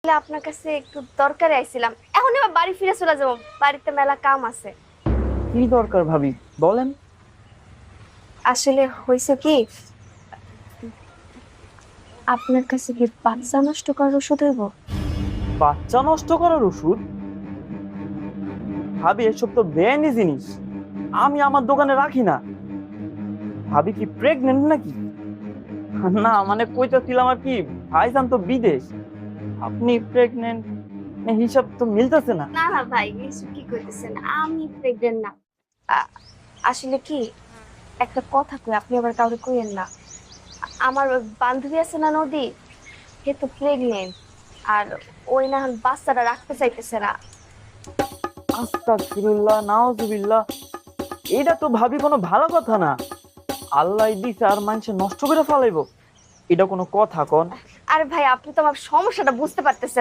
আপনার কাছে একটু দরকারে আইছিলাম। এখন এবার বাড়ি ফিরে চলে যাবো, বাড়িতে মেলা কাম আছে। কি দরকার ভাবি, বলেন। আসলে হয়েছে কি, আপনার কাছে কি বাচ্চা নষ্ট করার ওষুধ হইব? বাচ্চা নষ্ট করার ওষুধ? ভাবি এসব তো বেআইনি জিনিস, আমি আমার দোকানে রাখি না। ভাবি কি প্রেগনেন্ট নাকি? না মানে কইতাছিলাম আর কি, ভাইজান তো বিদেশ, আপনি প্রেগনেন্ট, হিসাব তো মিলতেছে না। না না ভাই, এসব কি করতেছেন? আমি প্রেগনেন্ট না। আ- আসলে কি, একটা কথা কই, আপনি আবার কাউকে কইেন না। আমার ওই বান্ধবী আছে না নদী, সে তো প্রেগনেন্ট। আর ওই না এখন বাচ্চাটা রাখতে চাইতেছে না। আস্তাগফিরুল্লাহ, নাউজুবিল্লাহ। এটা তো ভাবি কোনো ভালো কথা না। আল্লাহ দিছে আর মানুষে নষ্ট করে ফেলাইবো, এটা কোনো কথা কোন? আরে ভাই, আপনি তো আমার সমস্যাটা বুঝতে পারতেছেন